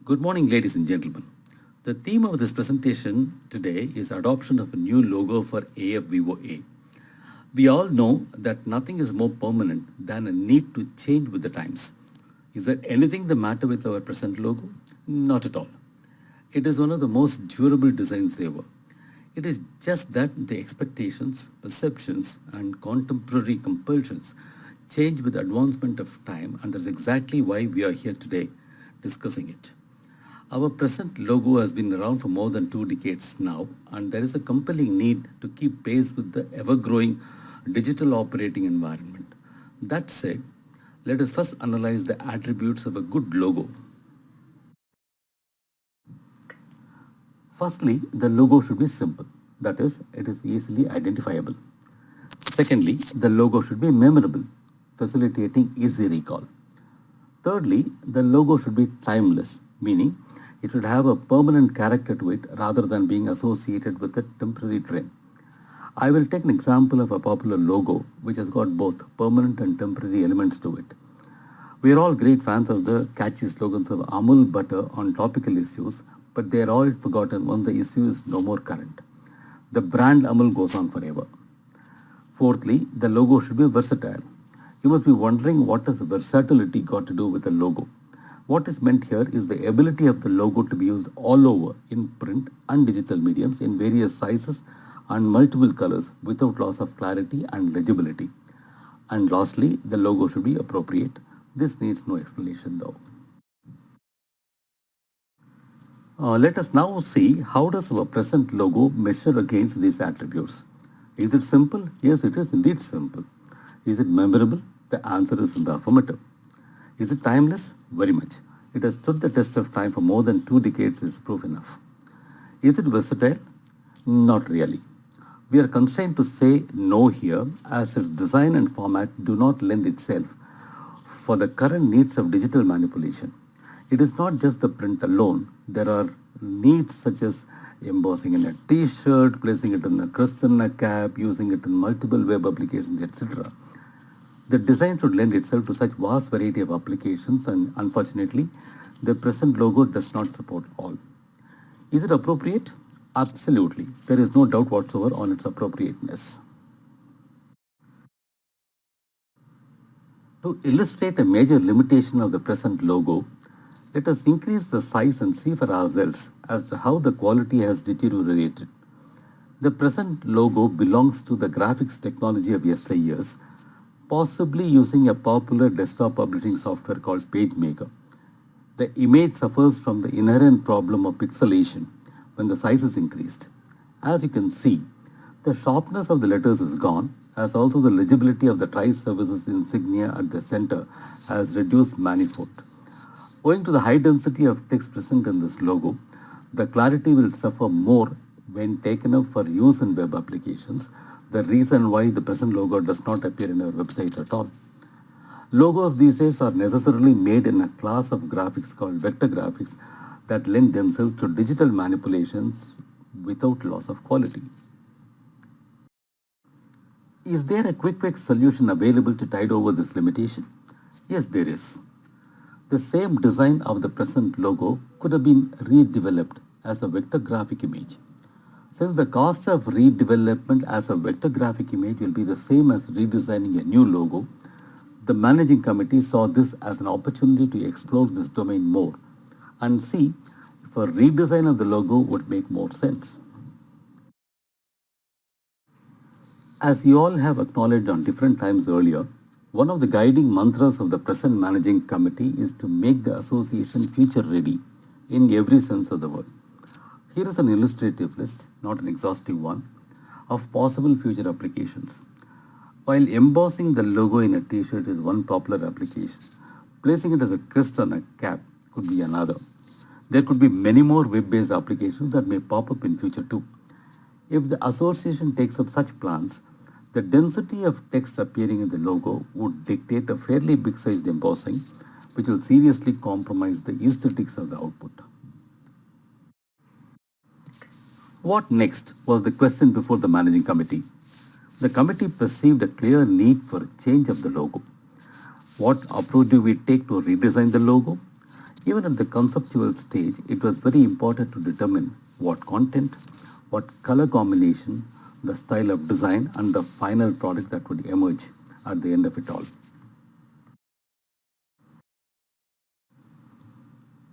Good morning, ladies and gentlemen. The theme of this presentation today is adoption of a new logo for AFVOA. We all know that nothing is more permanent than a need to change with the times. Is there anything the matter with our present logo? Not at all. It is one of the most durable designs ever. It is just that the expectations, perceptions, and contemporary compulsions change with the advancement of time, and that's exactly why we are here today discussing it. Our present logo has been around for more than 2 decades now, and there is a compelling need to keep pace with the ever-growing digital operating environment. That said, let us first analyze the attributes of a good logo. Firstly, the logo should be simple. That is, it is easily identifiable. Secondly, the logo should be memorable, facilitating easy recall. Thirdly, the logo should be timeless, meaning it should have a permanent character to it rather than being associated with a temporary trend. I will take an example of a popular logo which has got both permanent and temporary elements to it. We are all great fans of the catchy slogans of Amul butter on topical issues, but they are all forgotten when the issue is no more current. The brand Amul goes on forever. Fourthly, the logo should be versatile. You must be wondering, what has versatility got to do with the logo? What is meant here is the ability of the logo to be used all over in print and digital mediums in various sizes and multiple colors without loss of clarity and legibility. And lastly, the logo should be appropriate. This needs no explanation though. Let us now see, how does our present logo measure against these attributes. Is it simple? Yes, it is indeed simple. Is it memorable? The answer is in the affirmative. Is it timeless? Very much. It has stood the test of time for more than 2 decades is proof enough. Is it versatile? Not really. We are constrained to say no here, as its design and format do not lend itself for the current needs of digital manipulation. It is not just the print alone. There are needs such as embossing in a t-shirt, placing it in a crest in a cap, using it in multiple web applications, etc. The design should lend itself to such vast variety of applications, and unfortunately, the present logo does not support all. Is it appropriate? Absolutely. There is no doubt whatsoever on its appropriateness. To illustrate a major limitation of the present logo, let us increase the size and see for ourselves as to how the quality has deteriorated. The present logo belongs to the graphics technology of yesteryears, possibly using a popular desktop publishing software called PageMaker. The image suffers from the inherent problem of pixelation when the size is increased. As you can see, the sharpness of the letters is gone, as also the legibility of the tri-services insignia at the center has reduced manifold. Owing to the high density of text present in this logo, the clarity will suffer more when taken up for use in web applications, the reason why the present logo does not appear in our website at all. Logos these days are necessarily made in a class of graphics called vector graphics that lend themselves to digital manipulations without loss of quality. Is there a quick fix solution available to tide over this limitation? Yes, there is. The same design of the present logo could have been redeveloped as a vector graphic image. Since the cost of redevelopment as a vector graphic image will be the same as redesigning a new logo, the managing committee saw this as an opportunity to explore this domain more and see if a redesign of the logo would make more sense. As you all have acknowledged on different times earlier, one of the guiding mantras of the present managing committee is to make the association future ready in every sense of the word. Here is an illustrative list, not an exhaustive one, of possible future applications. While embossing the logo in a t-shirt is one popular application, placing it as a crest on a cap could be another. There could be many more web-based applications that may pop up in future too. If the association takes up such plans, the density of text appearing in the logo would dictate a fairly big-sized embossing, which will seriously compromise the aesthetics of the output. What next was the question before the managing committee. The committee perceived a clear need for a change of the logo. What approach do we take to redesign the logo? Even at the conceptual stage, it was very important to determine what content, what color combination, the style of design, and the final product that would emerge at the end of it all.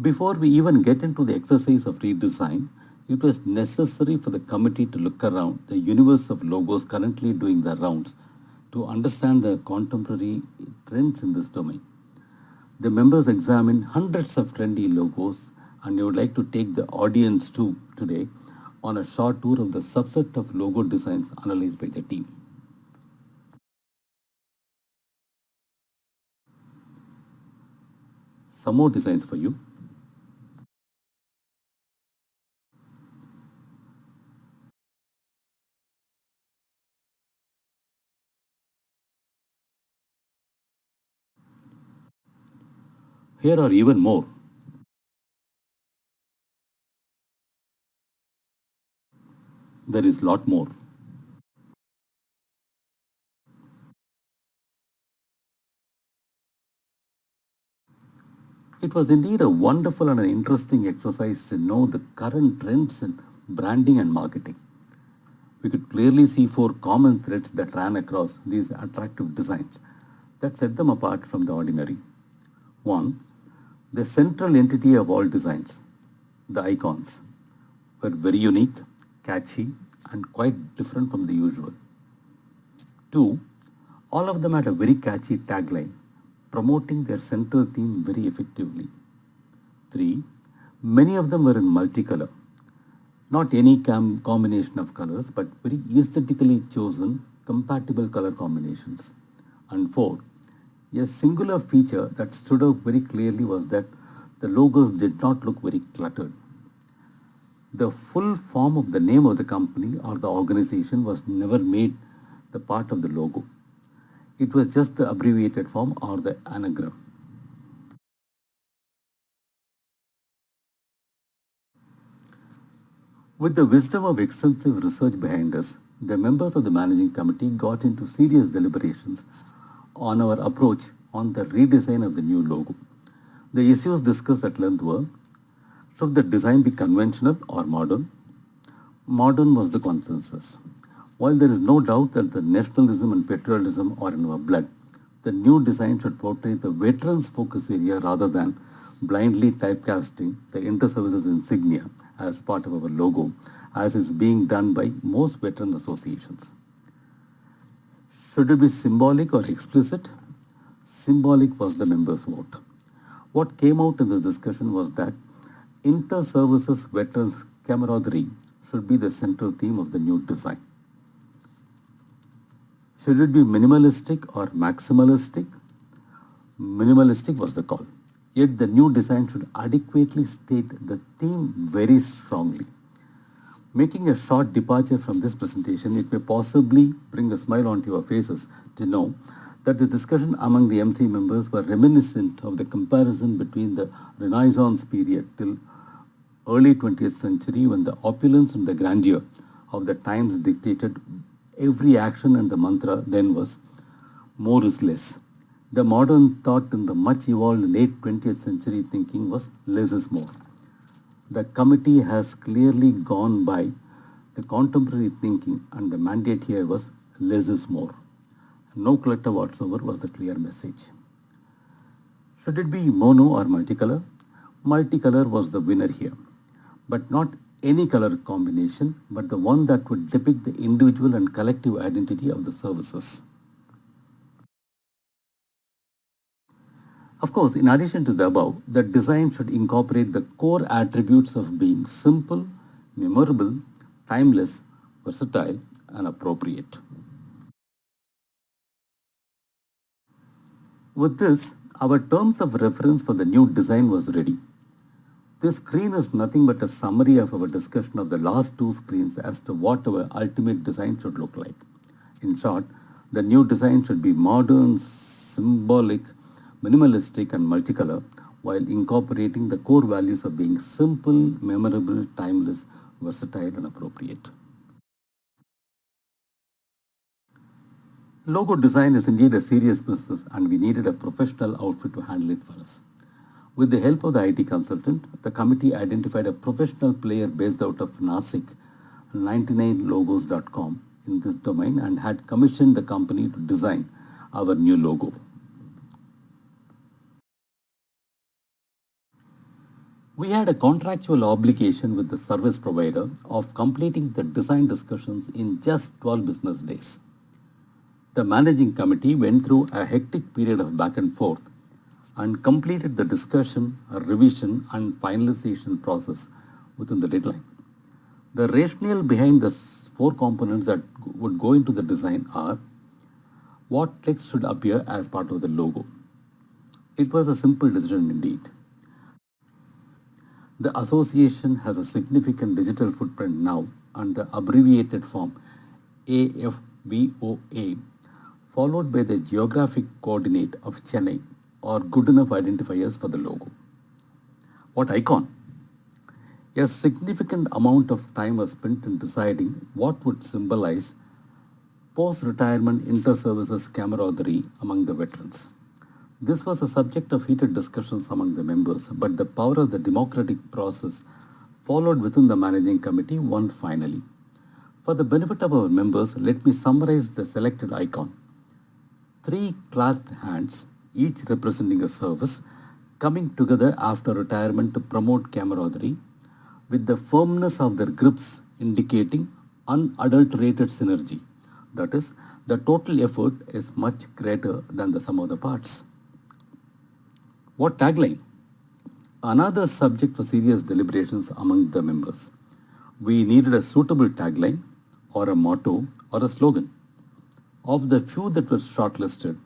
Before we even get into the exercise of redesign, it was necessary for the committee to look around the universe of logos currently doing the rounds to understand the contemporary trends in this domain. The members examined hundreds of trendy logos, and I would like to take the audience too today on a short tour of the subset of logo designs analyzed by the team. Some more designs for you. Here are even more. There is lot more. It was indeed a wonderful and an interesting exercise to know the current trends in branding and marketing. We could clearly see four common threads that ran across these attractive designs that set them apart from the ordinary. One, the central entity of all designs, the icons, were very unique, catchy, and quite different from the usual. Two, all of them had a very catchy tagline, promoting their central theme very effectively. Three, many of them were in multicolor, not any combination of colors, but very aesthetically chosen, compatible color combinations. And four, a singular feature that stood out very clearly was that the logos did not look very cluttered. The full form of the name of the company or the organization was never made the part of the logo. It was just the abbreviated form or the anagram. With the wisdom of extensive research behind us, the members of the managing committee got into serious deliberations on our approach on the redesign of the new logo. The issues discussed at length were: should the design be conventional or modern? Modern was the consensus. While there is no doubt that the nationalism and patriotism are in our blood, the new design should portray the veterans' focus area rather than blindly typecasting the inter-services insignia as part of our logo, as is being done by most veteran associations. Should it be symbolic or explicit? Symbolic was the members' vote. What came out in this discussion was that inter-services veterans' camaraderie should be the central theme of the new design. Should it be minimalistic or maximalistic? Minimalistic was the call. Yet the new design should adequately state the theme very strongly. Making a short departure from this presentation, it may possibly bring a smile onto your faces to know that the discussion among the MC members were reminiscent of the comparison between the Renaissance period till early 20th century, when the opulence and the grandeur of the times dictated every action, and the mantra then was more is less. The modern thought in the much evolved late 20th century thinking was less is more. The committee has clearly gone by the contemporary thinking, and the mandate here was less is more. No clutter whatsoever was the clear message. Should it be mono or multicolor? Multicolor was the winner here, but not any color combination, but the one that would depict the individual and collective identity of the services. Of course, in addition to the above, the design should incorporate the core attributes of being simple, memorable, timeless, versatile, and appropriate. With this, our terms of reference for the new design was ready. This screen is nothing but a summary of our discussion of the last two screens as to what our ultimate design should look like. In short, the new design should be modern, symbolic, minimalistic, and multicolor, while incorporating the core values of being simple, memorable, timeless, versatile, and appropriate. Logo design is indeed a serious business, and we needed a professional outfit to handle it for us. With the help of the IT consultant, the committee identified a professional player based out of Nasik, 99logos.com, in this domain and had commissioned the company to design our new logo. We had a contractual obligation with the service provider of completing the design discussions in just 12 business days. The managing committee went through a hectic period of back and forth and completed the discussion, revision, and finalization process within the deadline. The rationale behind the four components that would go into the design are: what text should appear as part of the logo. It was a simple decision indeed. The association has a significant digital footprint now, and the abbreviated form AFVOA followed by the geographic coordinate of Chennai are good enough identifiers for the logo. What icon? A significant amount of time was spent in deciding what would symbolize post-retirement inter-services camaraderie among the veterans. This was a subject of heated discussions among the members, but the power of the democratic process followed within the managing committee won finally. For the benefit of our members, let me summarize the selected icon. 3 clasped hands, each representing a service, coming together after retirement to promote camaraderie, with the firmness of their grips indicating unadulterated synergy. That is, the total effort is much greater than the sum of the parts. What tagline? Another subject for serious deliberations among the members. We needed a suitable tagline or a motto or a slogan. Of the few that were shortlisted,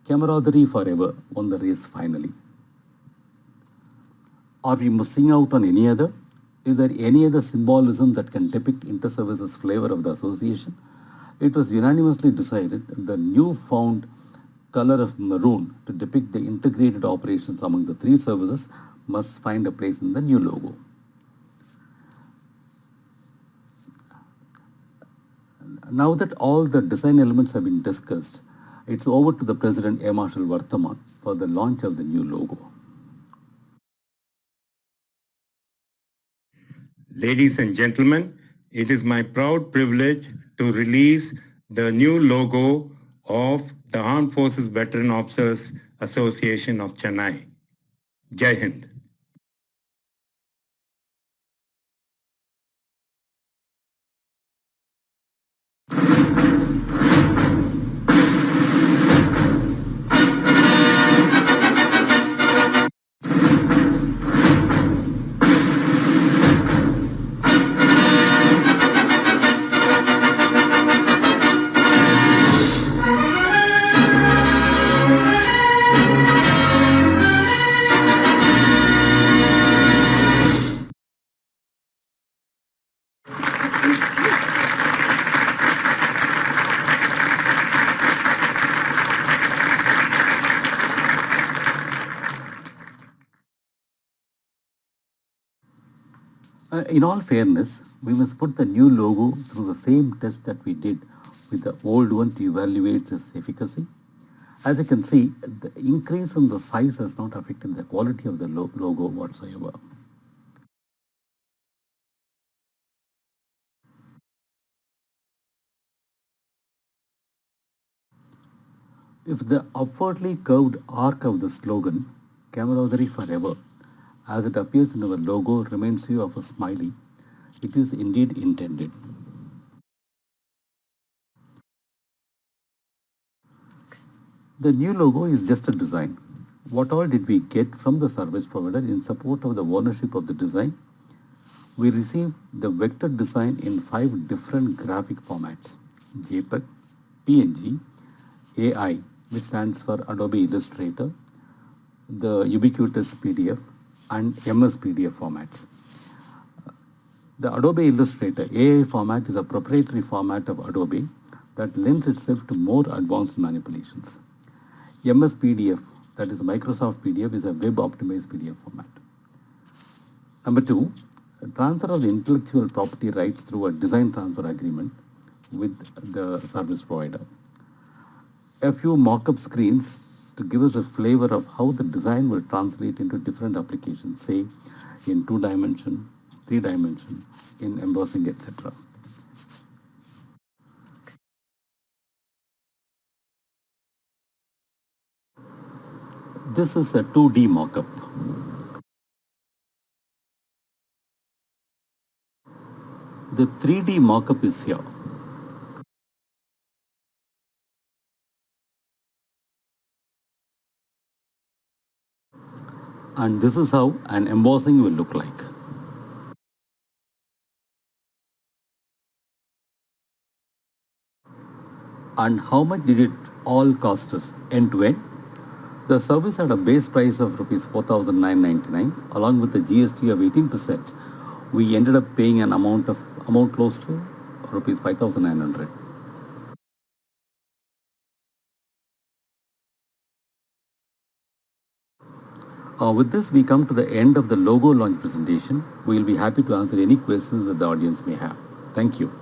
Camaraderie Forever won the race finally. Are we missing out on any other? Is there any other symbolism that can depict inter-services flavor of the association? It was unanimously decided the newfound color of maroon to depict the integrated operations among the 3 services must find a place in the new logo. Now that all the design elements have been discussed, it's over to the President Air Marshal Varthaman for the launch of the new logo. Ladies and gentlemen, it is my proud privilege to release the new logo of the Armed Forces Veteran Officers Association of Chennai. Jai Hind. In all fairness, we must put the new logo through the same test that we did with the old one to evaluate its efficacy. As you can see, the increase in the size has not affected the quality of the logo whatsoever. If the upwardly curved arc of the slogan, Camaraderie Forever, as it appears in our logo, reminds you of a smiley, it is indeed intended. The new logo is just a design. What all did we get from the service provider in support of the ownership of the design? We received the vector design in 5 different graphic formats: JPEG, PNG, AI, which stands for Adobe Illustrator, the ubiquitous PDF, and MS PDF formats. The Adobe Illustrator AI format is a proprietary format of Adobe that lends itself to more advanced manipulations. MS PDF, that is Microsoft PDF, is a web-optimized PDF format. Number 2, transfer of the intellectual property rights through a design transfer agreement with the service provider. A few mock-up screens to give us a flavor of how the design will translate into different applications, say in 2-dimension, 3-dimension, in embossing, etc. This is a 2D mockup. The 3D mockup is here. And this is how an embossing will look like. And how much did it all cost us end to end? The service had a base price of rupees 4,999 along with the GST of 18%. We ended up paying an amount close to rupees 5,900. With this, we come to the end of the logo launch presentation. We will be happy to answer any questions that the audience may have. Thank you.